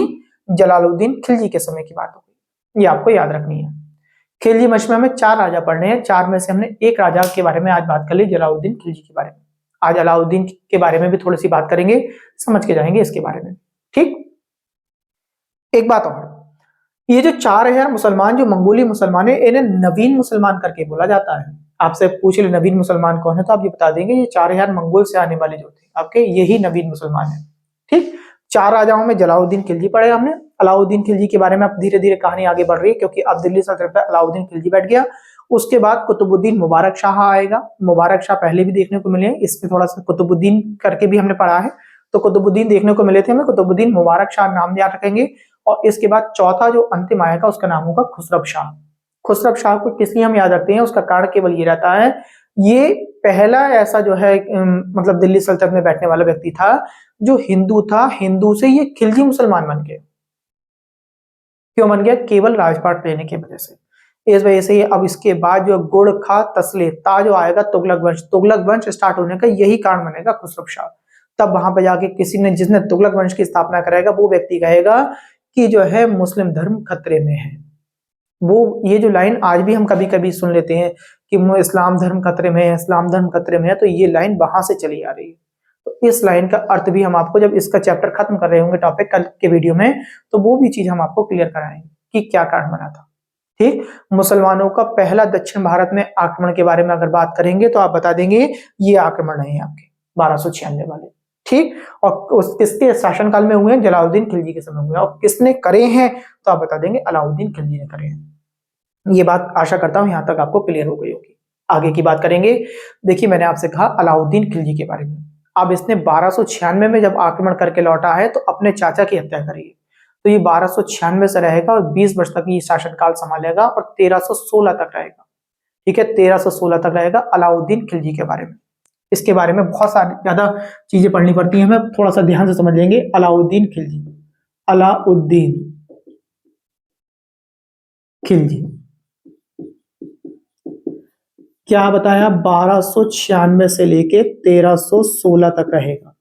जलालुद्दीन खिलजी के समय की बात हो गई, ये आपको याद रखनी है। खिलजी वंश में हमें 4 राजा पढ़ने हैं, 4 में से हमने एक राजा के बारे में आज बात कर ली, जलालुद्दीन खिलजी के बारे में। आज अलाउद्दीन के बारे में भी थोड़ी सी बात करेंगे, समझ के जाएंगे इसके बारे में। ठीक, एक बात और, ये जो 4000 मुसलमान जो मंगोली मुसलमान है, इन्हें नवीन मुसलमान करके बोला जाता है। आपसे पूछ ले नवीन मुसलमान कौन है तो आप ये बता देंगे ये 4000 मंगोल से आने वाले जो थे आपके, यही नवीन मुसलमान है। ठीक, 4 राजाओं में जलालुद्दीन खिलजी पढ़े हमने। अलाउद्दीन खिलजी के बारे में अब धीरे धीरे कहानी आगे बढ़ रही है, क्योंकि अब दिल्ली सल्तनत पे अलाउद्दीन खिलजी बैठ गया। उसके बाद कुतुबुद्दीन मुबारक शाह आएगा। मुबारक शाह पहले भी देखने को मिले हैं, इसमें थोड़ा सा कुतुबुद्दीन करके भी हमने पढ़ा है, तो कुतुबुद्दीन देखने को मिले थे हमें। कुतुबुद्दीन मुबारक शाह नाम याद रखेंगे। और इसके बाद चौथा जो अंतिम आएगा उसका नाम होगा खुसरव शाह। खुसरव शाह को किस लिए हम याद रखते हैं, उसका कारण केवल ये रहता है, ये पहला ऐसा जो है मतलब दिल्ली सल्तनत में बैठने वाला व्यक्ति था जो हिंदू था। हिंदू से ये खिलजी मुसलमान बन गए। क्यों बन गया, केवल राजपाट लेने की वजह से। इस वजह से अब इसके बाद जो गुड़ खा तसले ता जो आएगा, तुगलक वंश स्टार्ट होने का यही कारण बनेगा खुसरव शाह। तब वहां पे जाके किसी ने, जिसने तुगलक वंश की स्थापना करेगा, वो व्यक्ति कहेगा कि जो है मुस्लिम धर्म खतरे में है। वो ये जो लाइन आज भी हम कभी कभी सुन लेते हैं कि इस्लाम धर्म खतरे में है, इस्लाम धर्म खतरे में है, तो ये लाइन वहां से चली आ रही है। तो इस लाइन का अर्थ भी हम आपको जब इसका चैप्टर खत्म कर रहे होंगे टॉपिक कल के वीडियो में, तो वो भी चीज हम आपको क्लियर कराएंगे कि क्या कारण बना था। ठीक, मुसलमानों का पहला दक्षिण भारत में आक्रमण के बारे में अगर बात करेंगे तो आप बता देंगे ये आक्रमण है आपके 1296 वाले। ठीक, और किसके शासनकाल में हुए हैं, जलालुद्दीन खिलजी के समय हुए हैं। और किसने करे हैं तो आप बता देंगे अलाउद्दीन खिलजी ने करे हैं। ये बात आशा करता हूं यहां तक आपको क्लियर हो गई होगी। आगे की बात करेंगे। देखिए मैंने आपसे कहा अलाउद्दीन खिलजी के बारे में। अब इसने 1296 में जब आक्रमण करके लौटा है तो अपने चाचा की हत्या करी है, तो ये 1296 से रहेगा और 20 वर्ष तक ये शासनकाल संभालेगा और 1316 तक रहेगा। ठीक है, 1316 तक रहेगा अलाउद्दीन खिलजी के बारे में। इसके बारे में बहुत सारी ज्यादा चीजें पढ़नी पड़ती हैं, हमें थोड़ा सा ध्यान से समझ लेंगे। अलाउद्दीन खिलजी, अलाउद्दीन खिलजी क्या बताया, 1296 से लेके 1316 तक रहेगा।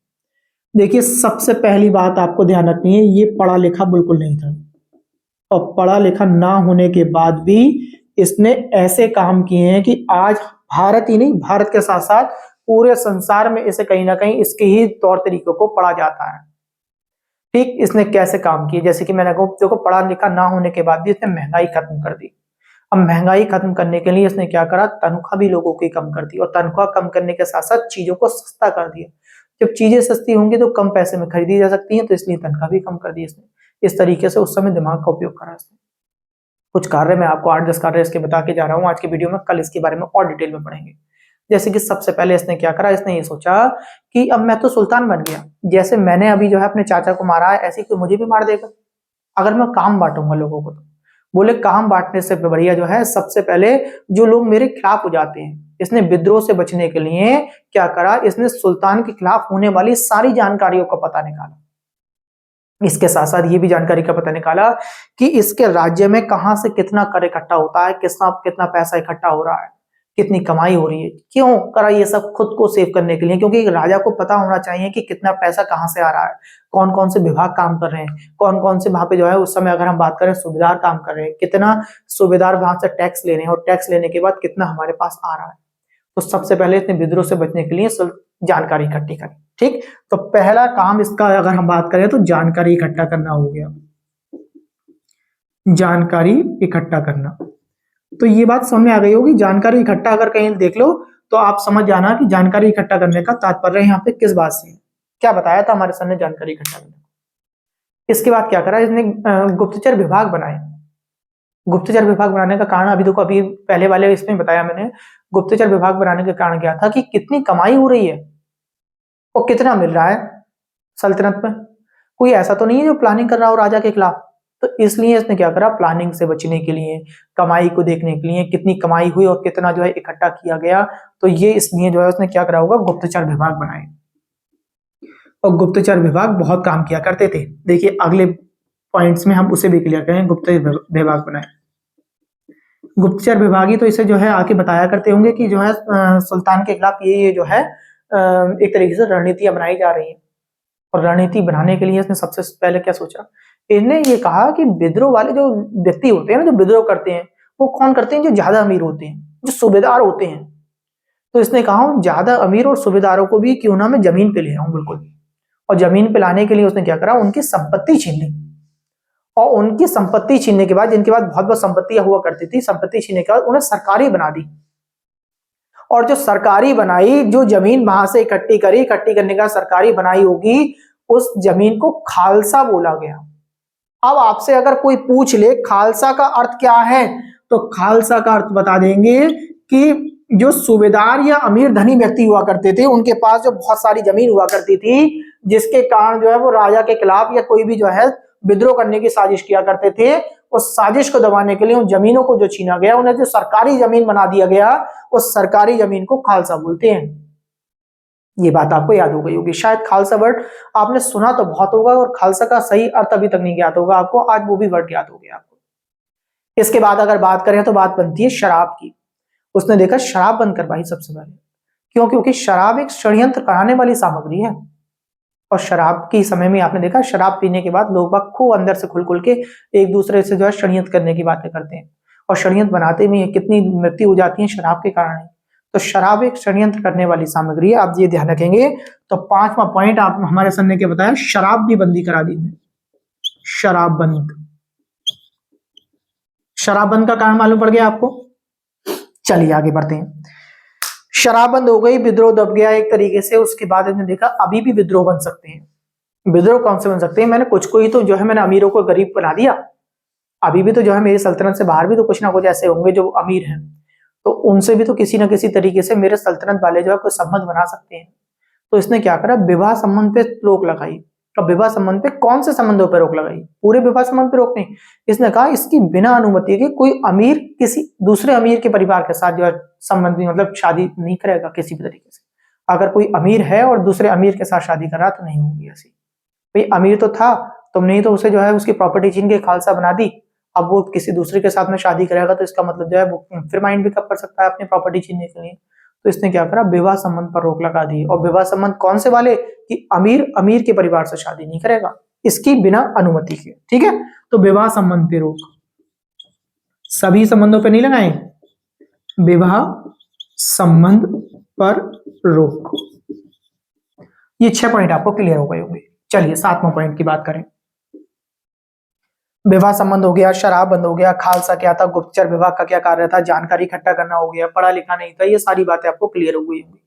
देखिए सबसे पहली बात आपको ध्यान रखनी है, ये पढ़ा लिखा बिल्कुल नहीं था, और पढ़ा लिखा ना होने के बाद भी इसने ऐसे काम किए हैं कि आज भारत ही नहीं, भारत के साथ साथ पूरे संसार में इसे कहीं ना कहीं इसके ही तौर तरीकों को पढ़ा जाता है। ठीक, इसने कैसे काम किए, जैसे कि मैंने कहा देखो पढ़ा लिखा ना होने के बाद भी इसने महंगाई खत्म कर दी। अब महंगाई खत्म करने के लिए इसने क्या करा, तनख्वाह भी लोगों की कम कर दी, और तनख्वाह कम करने के साथ साथ चीजों को सस्ता कर दिया। जब चीजें सस्ती होंगी तो कम पैसे में खरीदी जा सकती हैं, तो इसलिए तनख्वाह भी कम कर दी इसने। इस तरीके से उस समय दिमाग का उपयोग करा इसने। कुछ कार्य मैं आपको 8-10 कार्य इसके बता के जा रहा हूँ आज के वीडियो में, कल इसके बारे में और डिटेल में पढ़ेंगे। जैसे कि सबसे पहले इसने क्या करा, इसने ये सोचा कि अब मैं तो सुल्तान बन गया, जैसे मैंने अभी जो है अपने चाचा को मारा है, ऐसे ही मुझे भी मार देगा अगर मैं काम बांटूंगा लोगों को। तो बोले काम बांटने से बढ़िया जो है सबसे पहले जो लोग मेरे खिलाफ हो जाते हैं, इसने विद्रोह से बचने के लिए क्या करा, इसने सुल्तान के खिलाफ होने वाली सारी जानकारियों का पता निकाला। इसके साथ साथ ये भी जानकारी का पता निकाला कि इसके राज्य में कहां से कितना कर इकट्ठा होता है, कितना पैसा इकट्ठा हो रहा है, कितनी कमाई हो रही है। क्यों करा ये सब, खुद को सेव करने के लिए, क्योंकि राजा को पता होना चाहिए कि कितना पैसा कहां से आ रहा है, कौन कौन से विभाग काम कर रहे हैं, कौन कौन से वहां पे जो है उस समय अगर हम बात करें सूबेदार काम कर रहे हैं, कितना सूबेदार वहां से टैक्स ले रहे हैं, और टैक्स लेने के बाद कितना हमारे पास आ रहा है। तो सबसे पहले इसने विद्रोह से बचने के लिए जानकारी इकट्ठी करी। ठीक, तो पहला काम इसका अगर हम बात करें तो जानकारी इकट्ठा करना हो गया, जानकारी इकट्ठा करना। तो ये बात समझ में आ गई होगी, जानकारी इकट्ठा अगर कहीं देख लो तो आप समझ जाना कि जानकारी इकट्ठा करने का तात्पर्य यहाँ पे किस बात से है। क्या बताया था हमारे सर ने, जानकारी इकट्ठा करने। इसके बाद क्या करा, इसने गुप्तचर विभाग बनाए। गुप्तचर विभाग बनाने का कारण अभी देखो, अभी पहले वाले इसमें बताया मैंने, गुप्तचर विभाग बनाने का कारण क्या था कि कितनी कमाई हो रही है और कितना मिल रहा है सल्तनत में। कोई ऐसा तो नहीं है जो प्लानिंग कर रहा हो राजा के खिलाफ, तो इसलिए इसने क्या करा, प्लानिंग से बचने के लिए, कमाई को देखने के लिए, कितनी कमाई हुई और कितना जो है इकट्ठा किया गया, तो ये इसलिए जो है उसने क्या करा होगा, गुप्तचर विभाग बनाए। और गुप्तचर विभाग बहुत काम किया करते थे। देखिए अगले पॉइंट्स में हम उसे भी क्लियर करें, गुप्तचर विभाग बनाए। गुप्तचर विभाग ही तो इसे जो है आके बताया करते होंगे कि जो है सुल्तान के खिलाफ ये जो है एक तरीके से रणनीतियां बनाई जा रही है। और रणनीति बनाने के लिए इसने सबसे पहले क्या सोचा, इन्हें ये कहा कि विद्रोह वाले जो व्यक्ति होते हैं ना, जो विद्रोह करते हैं, वो कौन करते हैं, जो ज्यादा अमीर होते हैं, जो सूबेदार होते हैं। तो इसने कहा ज्यादा अमीर और सूबेदारों को भी क्यों ना मैं जमीन पे ले आऊं, बिल्कुल। और जमीन पे लाने के लिए उसने क्या करा, उनकी संपत्ति छीन ली। और उनकी संपत्ति छीनने के बाद, जिनके पास बहुत बहुत संपत्तियां हुआ करती थी, संपत्ति छीनने के बाद उन्हें सरकारी बना दी। और जो सरकारी बनाई, जो जमीन वहां से इकट्ठी करी, इकट्ठी करने का सरकारी बनाई होगी, उस जमीन को खालसा बोला गया। अब आपसे अगर कोई पूछ ले खालसा का अर्थ क्या है, तो खालसा का अर्थ बता देंगे कि जो सूबेदार या अमीर धनी व्यक्ति हुआ करते थे, उनके पास जो बहुत सारी जमीन हुआ करती थी, जिसके कारण जो है वो राजा के खिलाफ या कोई भी जो है विद्रोह करने की साजिश किया करते थे, उस साजिश को दबाने के लिए उन जमीनों को जो छीना गया, उन्हें जो सरकारी जमीन बना दिया गया, उस सरकारी जमीन को खालसा बोलते हैं। ये बात आपको याद हो गई होगी। शायद खालसा वर्ड आपने सुना तो बहुत होगा और खालसा का सही अर्थ अभी तक नहीं ज्ञात होगा आपको, आज वो भी वर्ड ज्ञात हो गया आपको। इसके बाद अगर बात करें तो बात बनती है शराब की। उसने देखा शराब बंद करवाई सबसे पहले। क्यों? क्योंकि शराब एक षड्यंत्र कराने वाली सामग्री है। और शराब के समय में आपने देखा, शराब पीने के बाद लोग बाग खूब अंदर से खुल के एक दूसरे से जो है षड्यंत्र करने की बातें करते हैं। और षड्यंत्र बनाते में कितनी मृत्यु हो जाती है शराब के कारण। तो शराब एक षड्यंत्र करने वाली सामग्री है, आप ये ध्यान रखेंगे। तो 5वां पॉइंट आप हमारे सर ने क्या बताया, शराब भी बंदी करा दी। शराब बंद, शराब बंद का कारण मालूम पड़ गया आपको। चलिए आगे बढ़ते हैं। शराब बंद हो गई, विद्रोह दब गया एक तरीके से। उसके बाद इन्होंने देखा अभी भी विद्रोह बन सकते हैं। विद्रोह कौन से बन सकते हैं, मैंने कुछ को ही तो जो है मैंने अमीरों को गरीब बना दिया। अभी भी तो जो है मेरी सल्तनत से बाहर भी तो कुछ ना कुछ ऐसे होंगे जो अमीर हैं, तो उनसे भी तो किसी ना किसी तरीके से मेरे सल्तनत वाले जो है कोई संबंध बना सकते हैं। तो इसने क्या करा, विवाह संबंध पे रोक लगाई। अब विवाह संबंध पे कौन से संबंधों पर रोक लगाई, पूरे विवाह संबंध पे रोक नहीं। इसने कहा इसकी बिना अनुमति के कोई अमीर किसी दूसरे अमीर के परिवार के साथ जो है संबंध, मतलब शादी नहीं करेगा किसी भी तरीके से। अगर कोई अमीर है और दूसरे अमीर के साथ शादी कर रहा तो नहीं होगी ऐसी। भाई अमीर तो था, तुमने ही तो उसे जो है उसकी प्रॉपर्टी छीन के खालसा बना दी। अब वो किसी दूसरे के साथ में शादी करेगा तो इसका मतलब जो है वो फिर माइंड भी कब कर सकता है अपनी प्रॉपर्टी छीनने के लिए। तो इसने क्या करा, विवाह संबंध पर रोक लगा दी। और विवाह संबंध कौन से वाले, कि अमीर अमीर के परिवार से शादी नहीं करेगा इसकी बिना अनुमति के। ठीक है, तो विवाह संबंध पे रोक, सभी संबंधों पे नहीं लगाए, विवाह संबंध पर रोक। ये 6 पॉइंट आपको क्लियर हो गए होंगे। चलिए 7वां पॉइंट की बात करें। विवाह संबंध हो गया, शराब बंद हो गया, खालसा क्या था, गुप्तचर विभाग का क्या कार्य था, जानकारी इकट्ठा करना हो गया, पढ़ा लिखा नहीं था, ये सारी बातें आपको क्लियर हो गई होंगी।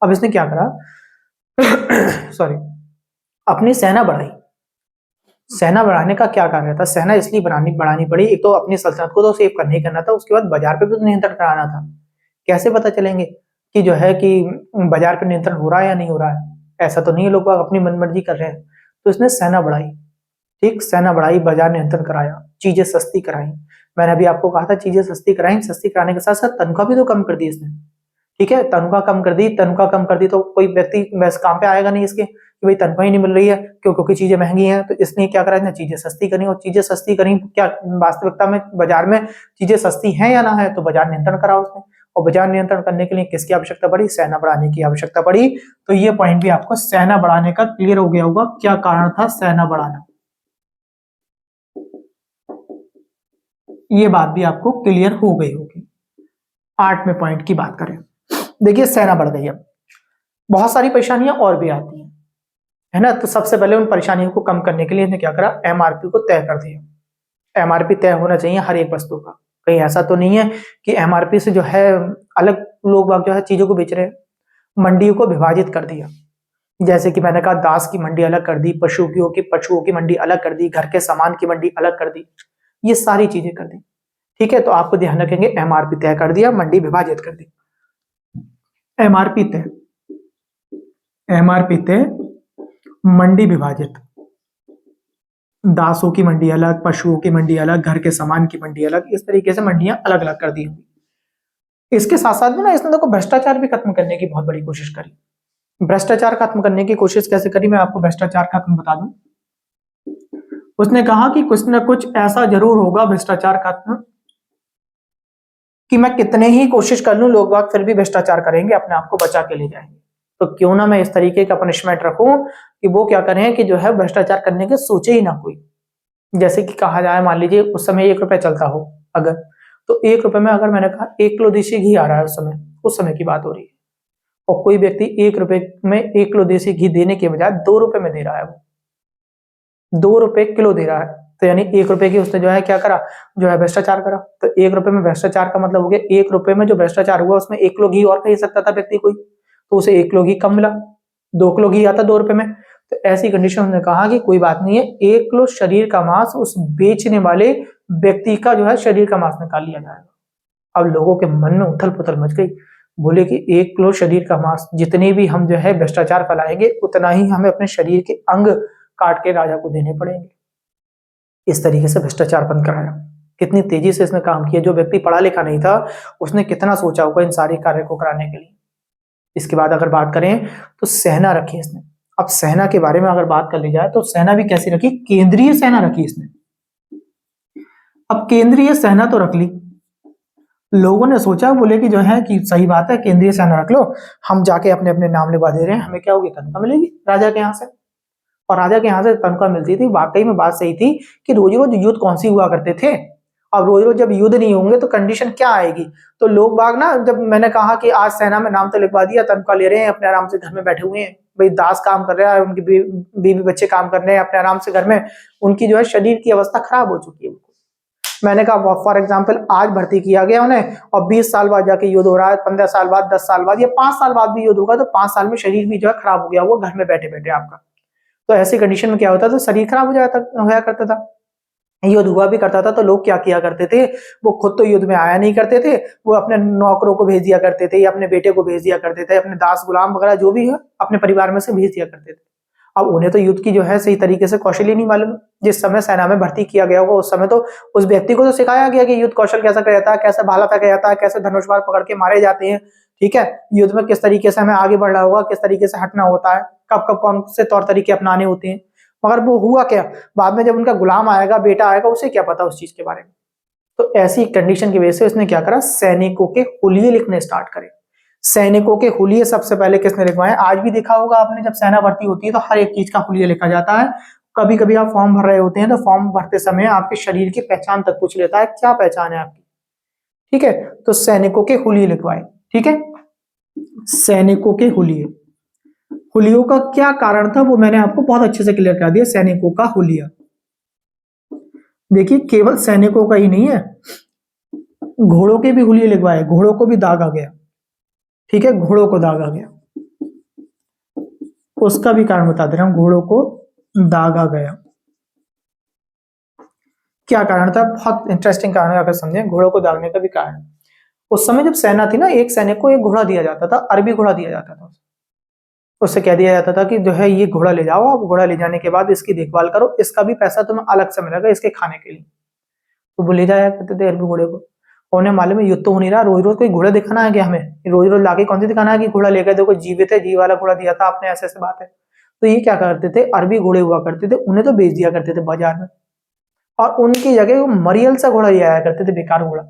अब इसने क्या करा सॉरी, अपनी सेना बढ़ाई। सेना बढ़ाने का क्या कार्य था, सेना इसलिए बढ़ानी पड़ी, एक तो अपनी सल्तनत को तो सेव करना ही करना था, उसके बाद बाजार पे भी तो नियंत्रण कराना था। कैसे पता चलेंगे कि जो है कि बाजार पे नियंत्रण हो रहा है या नहीं हो रहा है, ऐसा तो नहीं है लोग अपनी मनमर्जी कर रहे हैं। तो इसने सेना बढ़ाई, ठीक, सेना बढ़ाई, बाजार नियंत्रण कराया, चीजें सस्ती कराई। मैंने अभी आपको कहा था चीजें सस्ती कराई, सस्ती कराने के साथ साथ तनख्वाह भी तो कम कर दी इसने। ठीक है, तनख्वाह कम कर दी, तनख्वाह कम कर दी तो कोई व्यक्ति वैसे काम पे आएगा नहीं इसके, कि भाई तनख्वाह ही नहीं मिल रही है, क्यों, क्योंकि चीजें महंगी हैं। तो इसने क्या करा, इसने चीजें सस्ती करी। और चीजें सस्ती करी, क्या वास्तविकता में बाजार में चीजें सस्ती हैं या ना है, तो बाजार नियंत्रण करा उसने। और बाजार नियंत्रण करने के लिए किसकी आवश्यकता पड़ी, सेना बढ़ाने की आवश्यकता पड़ी। तो ये पॉइंट भी आपको सेना बढ़ाने का क्लियर हो गया होगा, क्या कारण था सेना बढ़ाना, ये बात भी आपको क्लियर हो गई होगी। 8वें पॉइंट की बात करें, देखिए सेना बढ़ गई, अब बहुत सारी परेशानियां और भी आती हैं, है ना। तो सबसे पहले उन परेशानियों को कम करने के लिए इसने क्या करा, एमआरपी को तय कर दिया। एमआरपी तय होना चाहिए हर एक वस्तु का। कहीं ऐसा तो नहीं है कि एमआरपी से जो है अलग लोग जो है चीजों को बेच रहे हैं। मंडियों को विभाजित कर दिया, जैसे कि मैंने कहा दास की मंडी अलग कर दी, पशुओं की मंडी अलग कर दी, घर के सामान की मंडी अलग कर दी, ये सारी चीजें कर दी। ठीक है, तो आपको ध्यान रखेंगे एमआरपी तय कर दिया, मंडी विभाजित कर दी। एमआरपी तय, एमआरपी तय, मंडी विभाजित। दासों की मंडी अलग, पशुओं की मंडी अलग, घर के सामान की मंडी अलग, इस तरीके से मंडियां अलग अलग कर दी होंगी। इसके साथ साथ में ना इसने देखो भ्रष्टाचार भी खत्म करने की बहुत बड़ी कोशिश करी। भ्रष्टाचार खत्म करने की कोशिश कैसे करी, मैं आपको भ्रष्टाचार खत्म बता दूं। उसने कहा कि कुछ न कुछ ऐसा जरूर होगा भ्रष्टाचार खत्म कि मैं कितने ही कोशिश कर लूं, लोग बाग फिर भी भ्रष्टाचार करेंगे, अपने आप को बचा के ले जाएंगे। तो क्यों ना मैं इस तरीके का पनिशमेंट रखूं कि वो क्या करें कि जो है भ्रष्टाचार करने के सोचे ही ना कोई। जैसे कि कहा जाए, मान लीजिए उस समय 1 रुपए चलता हो अगर, तो 1 रुपए में अगर मैंने कहा 1 किलो देसी घी आ रहा है, उस समय की बात हो रही है, और कोई व्यक्ति 1 रुपए में 1 किलो देसी घी देने के बजाय 2 रुपए में दे रहा है, वो 2 रुपए किलो दे रहा है, तो यानी 1 रुपए की उसने जो है क्या करा, जो है भ्रष्टाचार करा। तो 1 रुपए में भ्रष्टाचार का मतलब हो गया 1 रुपए में जो भ्रष्टाचार हुआ उसमें 1 किलो घी और खरीद सकता था व्यक्ति कोई, तो उसे 1 किलो घी कम मिला, 2 किलो घी आता 2 रुपए में। तो ऐसी कंडीशन में कहा कि कोई बात नहीं है, 1 किलो शरीर का मांस उस बेचने वाले व्यक्ति का जो है शरीर का मांस निकाल लिया जाएगा। अब लोगों के मन में उथल पुथल मच गई, बोले कि 1 किलो शरीर का मांस, जितने भी हम जो है भ्रष्टाचार फैलाएंगे उतना ही हमें अपने शरीर के अंग काट के राजा को देने पड़ेंगे। इस तरीके से भ्रष्टाचार बंद कराया। कितनी तेजी से इसने काम किया, जो व्यक्ति पढ़ा लिखा नहीं था उसने कितना सोचा होगा इन सारे कार्य को कराने के लिए। इसके बाद अगर बात करें तो सेना रखी इसने। अब सेना के बारे में अगर बात कर ली जाए तो सेना भी कैसी रखी, केंद्रीय सेना रखी इसने। अब केंद्रीय सेना तो रख ली, लोगों ने सोचा, बोले कि जो है कि सही बात है, केंद्रीय सेना रख लो, हम जाके अपने अपने नाम लिखवा दे रहे हैं, हमें क्या होगी, तनख्वाह मिलेगी राजा के यहाँ से। और राजा के यहाँ से तनख्वाह मिलती थी, वाकई में बात सही थी कि रोज रोज युद्ध कौन सी हुआ करते थे। अब रोज रोज जब युद्ध नहीं होंगे तो कंडीशन क्या आएगी, तो लोग बाग ना, जब मैंने कहा कि आज सेना में नाम तो लिखवा दिया, तनख्वाह ले रहे हैं, अपने आराम से घर में बैठे हुए हैं, भाई दास काम कर रहा है, उनकी बीवी बच्चे काम कर रहे हैं अपने आराम से घर में, उनकी जो है शरीर की अवस्था खराब हो चुकी है। मैंने कहा फॉर एग्जाम्पल आज भर्ती किया गया उन्हें, और 20 साल बाद जाके युद्ध हो रहा है, 15 साल बाद, 10 साल बाद या 5 साल बाद भी युद्ध होगा, तो 5 साल में शरीर भी जो है खराब हो गया वो घर में बैठे बैठे आपका। तो ऐसी कंडीशन में क्या होता था, शरीर खराब होया करता था। युद्ध हुआ भी करता था तो लोग क्या किया करते थे, वो खुद तो युद्ध में आया नहीं करते थे, वो अपने नौकरों को भेज दिया करते थे, या अपने बेटे को भेज दिया करते थे, अपने दास गुलाम वगैरह जो भी है अपने परिवार में से भेज दिया करते थे। अब उन्हें तो युद्ध की जो है सही तरीके से कौशल ही नहीं मालूम। जिस समय सेना में भर्ती किया गया होगा उस समय तो उस व्यक्ति को तो सिखाया गया कि युद्ध कौशल कैसा किया जाता है, कैसे भाला फेंका जाता है, कैसे धनुष बाण पकड़ के मारे जाते हैं, ठीक है, युद्ध में किस तरीके से हमें आगे बढ़ना होगा, किस तरीके से हटना होता है, कब कब कौन से तौर तरीके अपनाने होते हैं। मगर वो हुआ क्या, बाद में जब उनका गुलाम आएगा, बेटा आएगा, उसे क्या पता उस चीज के बारे में। तो ऐसी कंडीशन की वजह से उसने क्या करा, सैनिकों के हुलिये लिखने स्टार्ट करे। सैनिकों के हुलिये सबसे पहले किसने लिखवाए, आज भी देखा होगा आपने, जब सेना भर्ती होती है तो हर एक चीज का हुलिया लिखा जाता है। कभी कभी आप फॉर्म भर रहे होते हैं तो फॉर्म भरते समय आपके शरीर की पहचान तक पूछ लेता है, क्या पहचान है आपकी, ठीक है, तो सैनिकों के हुलिये लिखवाए। ठीक है, सैनिकों के हुलिये, हुलियों का क्या कारण था वो मैंने आपको बहुत अच्छे से क्लियर कर दिया। सैनिकों का हुलिया, देखिए केवल सैनिकों का ही नहीं है, घोड़ों के भी हुलिये लिखवाए, घोड़ों को भी दाग आ गया, ठीक है, घोड़ों को दाग आ गया, उसका भी कारण बता दे रहा हूं, घोड़ों को दाग आ गया। क्या कारण था, बहुत इंटरेस्टिंग कारण है, अगर समझे घोड़ों को दागने का भी कारण। उस समय जब सेना थी ना, एक सैनिक को एक घोड़ा दिया जाता था, अरबी घोड़ा दिया जाता था, उससे कह दिया जाता था कि जो है ये घोड़ा ले जाओ, आप घोड़ा ले जाने के बाद इसकी देखभाल करो, इसका भी पैसा तुम्हें अलग से मिलेगा इसके खाने के लिए। तो वो ले जाया करते थे अरबी घोड़े को। और उन्हें मालूम है युद्ध तो हो नहीं रहा, रोज रोज कोई घोड़ा दिखाना है क्या हमें, रोज रोज लाके कौन सी दिखाना है कि घोड़ा लेकर देखो जीवित है, जी वाला घोड़ा दिया था आपने, ऐसे ऐसे बात है। तो ये क्या करते थे, अरबी घोड़े हुआ करते थे, उन्हें तो बेच दिया करते थे बाजार में, और उनकी जगह वो मरियल सा घोड़ा ले आया करते थे, बेकार घोड़ा।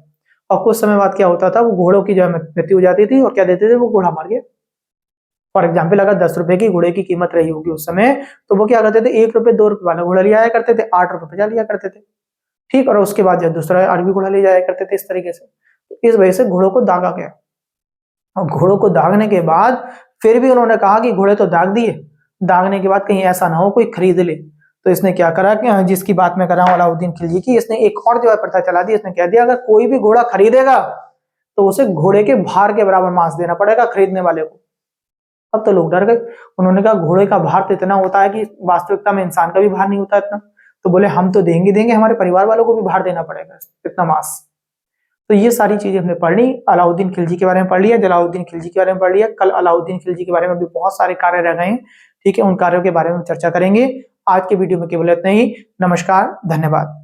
और कुछ समय बाद क्या होता था, वो घोड़ों की जो है मृत्यु हो जाती थी, और क्या देते थे, वो घोड़ा मार गया। फॉर एग्जाम्पल अगर 10 रुपए की घोड़े की कीमत रही होगी उस समय, तो वो क्या करते थे, 1 रुपए 2 रुपए वाला घोड़ा ले आया करते थे, 8 रुपए पे लिया करते थे, ठीक। और उसके बाद जो दूसरा अरबी घोड़ा ले जाया करते थे इस तरीके से। तो इस वजह से घोड़ों को दागा गया, और घोड़ों को दागने के बाद फिर भी उन्होंने कहा कि घोड़े तो दाग दिए, दागने के बाद कहीं ऐसा ना हो कोई खरीद ले। तो इसने क्या करा कि जिसकी बात मैं कर रहा हूं अलाउद्दीन खिलजी की, इसने एक और जो है प्रथा चला दी। इसने कह दिया अगर कोई भी घोड़ा खरीदेगा तो उसे घोड़े के भार के बराबर मांस देना पड़ेगा खरीदने वाले को। अब तो लोग डर गए, उन्होंने कहा घोड़े का भार तो इतना होता है कि वास्तविकता में इंसान का भी भार नहीं होता इतना। तो बोले हम तो देंगे, हमारे परिवार वालों को भी भार देना पड़ेगा इतना मांस। तो ये सारी चीजें हमने पढ़ ली। अलाउद्दीन खिलजी के बारे में पढ़ लिया, जलालुद्दीन खिलजी के बारे में पढ़ लिया। कल अलाउद्दीन खिलजी के बारे में भी बहुत सारे कार्य रह गए हैं, ठीक है, उन कार्यों के बारे में चर्चा करेंगे। आज के वीडियो में केवल इतना ही। नमस्कार, धन्यवाद।